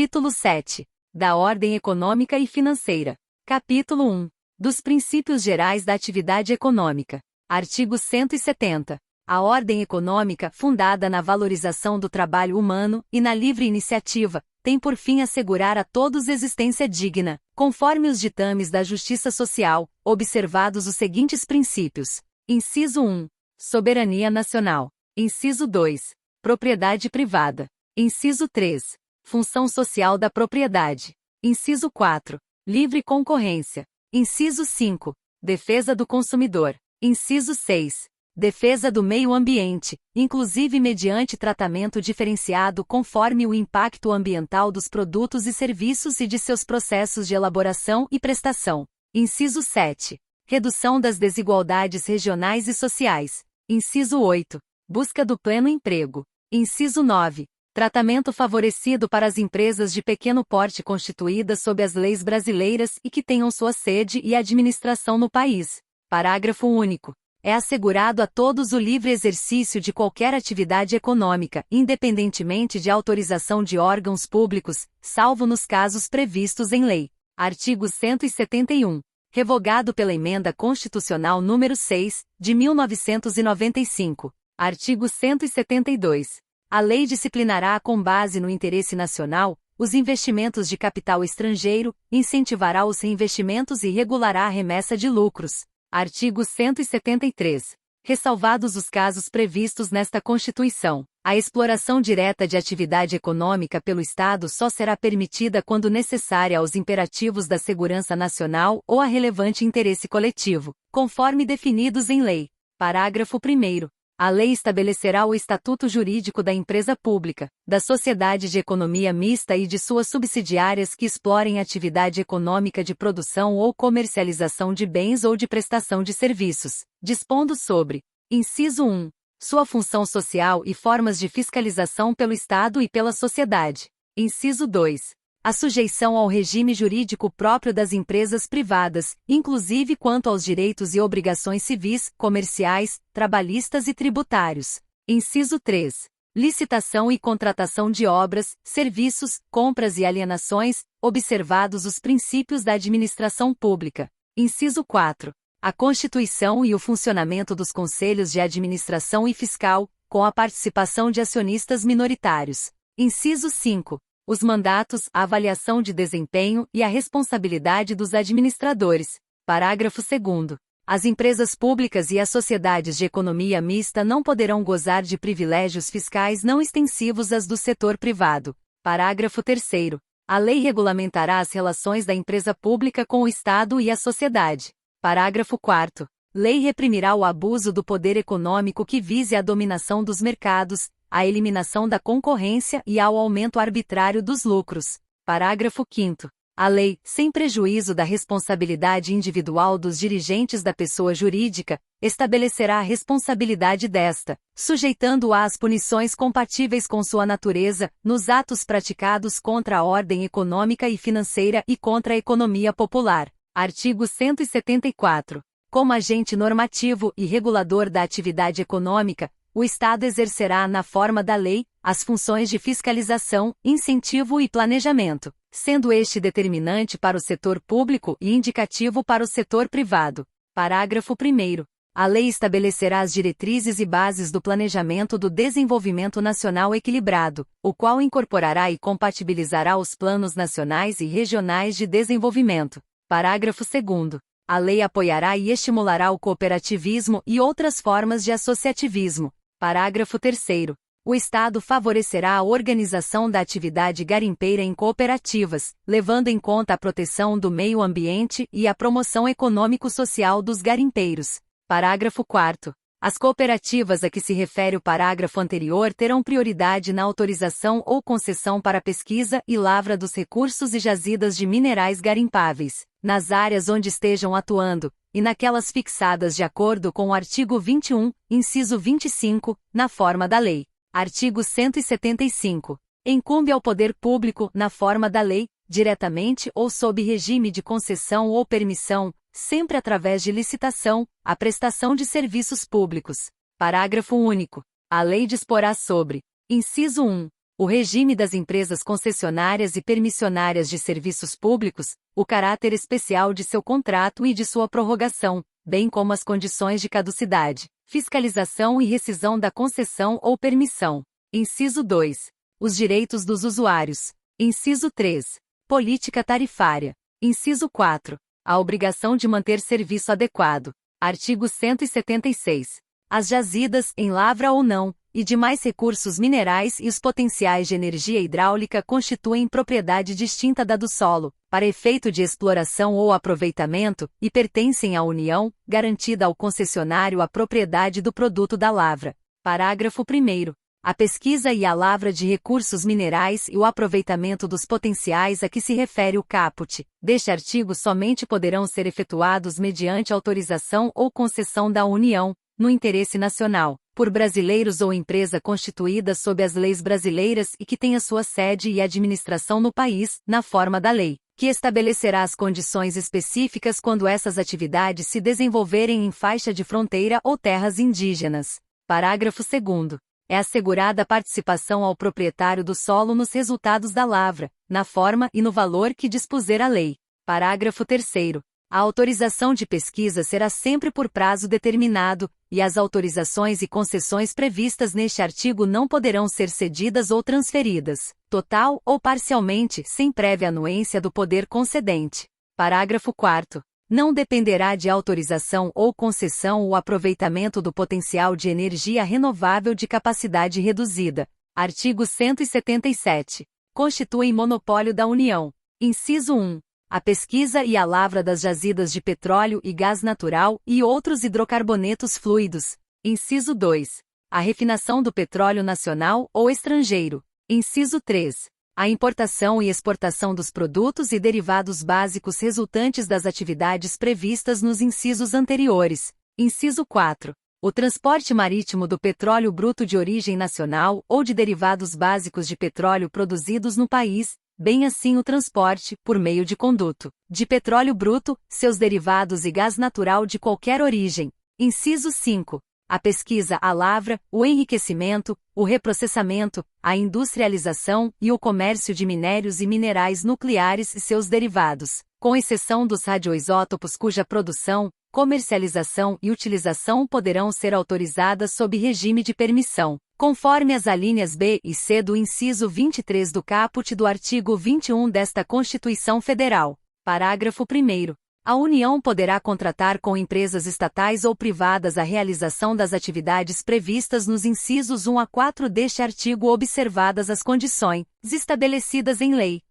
Título 7. Da Ordem Econômica e Financeira. Capítulo 1. Dos Princípios Gerais da Atividade Econômica. Artigo 170. A ordem econômica, fundada na valorização do trabalho humano e na livre iniciativa, tem por fim assegurar a todos existência digna, conforme os ditames da justiça social, observados os seguintes princípios. Inciso 1. Soberania nacional. Inciso 2. Propriedade privada. Inciso 3. Função social da propriedade. Inciso 4. Livre concorrência. Inciso 5. Defesa do consumidor. Inciso 6. Defesa do meio ambiente, inclusive mediante tratamento diferenciado conforme o impacto ambiental dos produtos e serviços e de seus processos de elaboração e prestação. Inciso 7. Redução das desigualdades regionais e sociais. Inciso 8. Busca do pleno emprego. Inciso 9. Tratamento favorecido para as empresas de pequeno porte constituídas sob as leis brasileiras e que tenham sua sede e administração no país. Parágrafo único. É assegurado a todos o livre exercício de qualquer atividade econômica, independentemente de autorização de órgãos públicos, salvo nos casos previstos em lei. Artigo 171. Revogado pela Emenda Constitucional nº 6, de 1995. Artigo 172. A lei disciplinará, com base no interesse nacional, os investimentos de capital estrangeiro, incentivará os reinvestimentos e regulará a remessa de lucros. Artigo 173. Ressalvados os casos previstos nesta Constituição, a exploração direta de atividade econômica pelo Estado só será permitida quando necessária aos imperativos da segurança nacional ou a relevante interesse coletivo, conforme definidos em lei. Parágrafo 1º. A lei estabelecerá o estatuto jurídico da empresa pública, da sociedade de economia mista e de suas subsidiárias que explorem atividade econômica de produção ou comercialização de bens ou de prestação de serviços, dispondo sobre: inciso 1. Sua função social e formas de fiscalização pelo Estado e pela sociedade. Inciso 2. A sujeição ao regime jurídico próprio das empresas privadas, inclusive quanto aos direitos e obrigações civis, comerciais, trabalhistas e tributários. Inciso 3. Licitação e contratação de obras, serviços, compras e alienações, observados os princípios da administração pública. Inciso 4. A constituição e o funcionamento dos conselhos de administração e fiscal, com a participação de acionistas minoritários. Inciso 5. Os mandatos, a avaliação de desempenho e a responsabilidade dos administradores. Parágrafo 2º. As empresas públicas e as sociedades de economia mista não poderão gozar de privilégios fiscais não extensivos às do setor privado. Parágrafo 3º. A lei regulamentará as relações da empresa pública com o Estado e a sociedade. Parágrafo 4º. Lei reprimirá o abuso do poder econômico que vise a dominação dos mercados, à eliminação da concorrência e ao aumento arbitrário dos lucros. Parágrafo 5º. A lei, sem prejuízo da responsabilidade individual dos dirigentes da pessoa jurídica, estabelecerá a responsabilidade desta, sujeitando-a às punições compatíveis com sua natureza, nos atos praticados contra a ordem econômica e financeira e contra a economia popular. Artigo 174. Como agente normativo e regulador da atividade econômica, o Estado exercerá, na forma da lei, as funções de fiscalização, incentivo e planejamento, sendo este determinante para o setor público e indicativo para o setor privado. Parágrafo 1º. A lei estabelecerá as diretrizes e bases do Planejamento do Desenvolvimento Nacional Equilibrado, o qual incorporará e compatibilizará os planos nacionais e regionais de desenvolvimento. Parágrafo 2º. A lei apoiará e estimulará o cooperativismo e outras formas de associativismo. Parágrafo 3º. O Estado favorecerá a organização da atividade garimpeira em cooperativas, levando em conta a proteção do meio ambiente e a promoção econômico-social dos garimpeiros. Parágrafo 4º. As cooperativas a que se refere o parágrafo anterior terão prioridade na autorização ou concessão para pesquisa e lavra dos recursos e jazidas de minerais garimpáveis, nas áreas onde estejam atuando, e naquelas fixadas de acordo com o artigo 21, inciso 25, na forma da lei. Artigo 175. Incumbe ao poder público, na forma da lei, diretamente ou sob regime de concessão ou permissão, sempre através de licitação, a prestação de serviços públicos. Parágrafo único. A lei disporá sobre: inciso 1. o regime das empresas concessionárias e permissionárias de serviços públicos, o caráter especial de seu contrato e de sua prorrogação, bem como as condições de caducidade, fiscalização e rescisão da concessão ou permissão. Inciso 2. Os direitos dos usuários. Inciso 3. Política tarifária. Inciso 4. A obrigação de manter serviço adequado. Artigo 176. As jazidas, em lavra ou não, e demais recursos minerais e os potenciais de energia hidráulica constituem propriedade distinta da do solo, para efeito de exploração ou aproveitamento, e pertencem à União, garantida ao concessionário a propriedade do produto da lavra. Parágrafo 1º. A pesquisa e a lavra de recursos minerais e o aproveitamento dos potenciais a que se refere o caput deste artigo somente poderão ser efetuados mediante autorização ou concessão da União, no interesse nacional, por brasileiros ou empresa constituída sob as leis brasileiras e que tenha sua sede e administração no país, na forma da lei, que estabelecerá as condições específicas quando essas atividades se desenvolverem em faixa de fronteira ou terras indígenas. Parágrafo 2º. É assegurada a participação ao proprietário do solo nos resultados da lavra, na forma e no valor que dispuser a lei. Parágrafo 3º. A autorização de pesquisa será sempre por prazo determinado, e as autorizações e concessões previstas neste artigo não poderão ser cedidas ou transferidas, total ou parcialmente, sem prévia anuência do poder concedente. Parágrafo 4º. Não dependerá de autorização ou concessão o aproveitamento do potencial de energia renovável de capacidade reduzida. Artigo 177. Constituem monopólio da União. Inciso 1. A pesquisa e a lavra das jazidas de petróleo e gás natural e outros hidrocarbonetos fluidos. Inciso 2. A refinação do petróleo nacional ou estrangeiro. Inciso 3. A importação e exportação dos produtos e derivados básicos resultantes das atividades previstas nos incisos anteriores. Inciso 4. O transporte marítimo do petróleo bruto de origem nacional ou de derivados básicos de petróleo produzidos no país, bem assim o transporte, por meio de conduto, de petróleo bruto, seus derivados e gás natural de qualquer origem. Inciso 5. A pesquisa, a lavra, o enriquecimento, o reprocessamento, a industrialização e o comércio de minérios e minerais nucleares e seus derivados, com exceção dos radioisótopos cuja produção, comercialização e utilização poderão ser autorizadas sob regime de permissão, conforme as alíneas B e C do inciso 23 do caput do artigo 21 desta Constituição Federal. Parágrafo 1º. A União poderá contratar com empresas estatais ou privadas a realização das atividades previstas nos incisos 1 a 4 deste artigo observadas as condições estabelecidas em lei.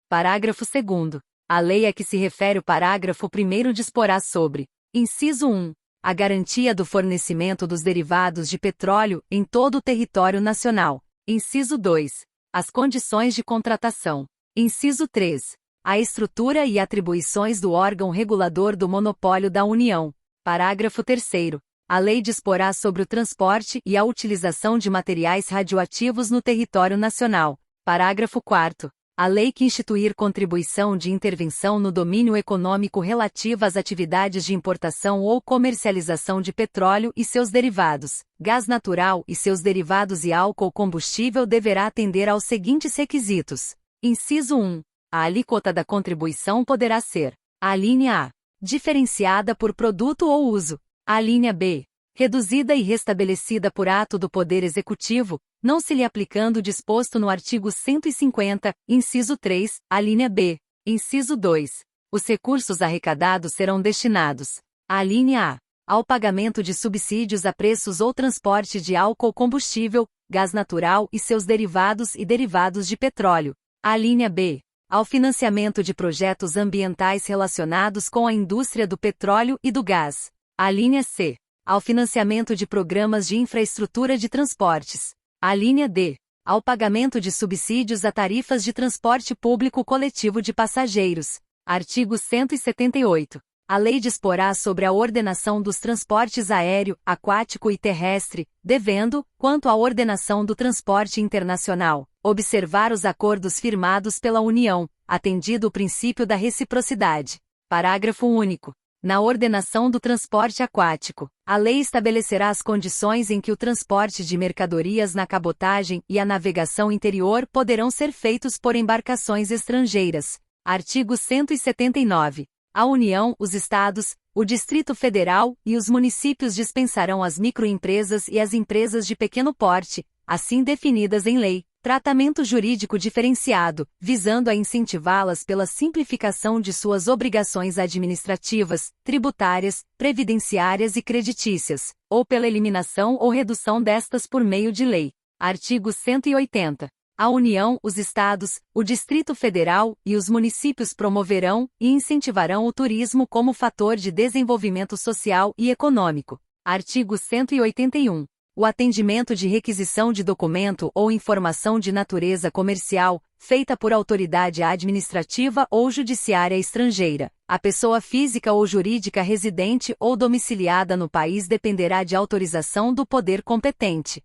Parágrafo 2º. A lei a que se refere o parágrafo 1º disporá sobre: inciso 1. A garantia do fornecimento dos derivados de petróleo em todo o território nacional. Inciso 2. As condições de contratação. Inciso 3. A estrutura e atribuições do órgão regulador do monopólio da União. Parágrafo 3º. A lei disporá sobre o transporte e a utilização de materiais radioativos no território nacional. Parágrafo 4º. A lei que instituir contribuição de intervenção no domínio econômico relativa às atividades de importação ou comercialização de petróleo e seus derivados, gás natural e seus derivados e álcool combustível deverá atender aos seguintes requisitos. Inciso 1. A alíquota da contribuição poderá ser: a linha A, diferenciada por produto ou uso; a linha B, reduzida e restabelecida por ato do Poder Executivo, não se lhe aplicando o disposto no artigo 150, inciso 3, a linha B. Inciso 2. Os recursos arrecadados serão destinados: a linha A, ao pagamento de subsídios a preços ou transporte de álcool combustível, gás natural e seus derivados e derivados de petróleo; a linha B, ao financiamento de projetos ambientais relacionados com a indústria do petróleo e do gás; a linha C, ao financiamento de programas de infraestrutura de transportes; a linha D, ao pagamento de subsídios a tarifas de transporte público coletivo de passageiros. Artigo 178. A lei disporá sobre a ordenação dos transportes aéreo, aquático e terrestre, devendo, quanto à ordenação do transporte internacional, observar os acordos firmados pela União, atendido o princípio da reciprocidade. Parágrafo único. Na ordenação do transporte aquático, a lei estabelecerá as condições em que o transporte de mercadorias na cabotagem e a navegação interior poderão ser feitos por embarcações estrangeiras. Artigo 179. A União, os Estados, o Distrito Federal e os municípios dispensarão às microempresas e às empresas de pequeno porte, assim definidas em lei, tratamento jurídico diferenciado, visando a incentivá-las pela simplificação de suas obrigações administrativas, tributárias, previdenciárias e creditícias, ou pela eliminação ou redução destas por meio de lei. Artigo 180. A União, os Estados, o Distrito Federal e os municípios promoverão e incentivarão o turismo como fator de desenvolvimento social e econômico. Artigo 181. O atendimento de requisição de documento ou informação de natureza comercial, feita por autoridade administrativa ou judiciária estrangeira, a pessoa física ou jurídica residente ou domiciliada no país dependerá de autorização do poder competente.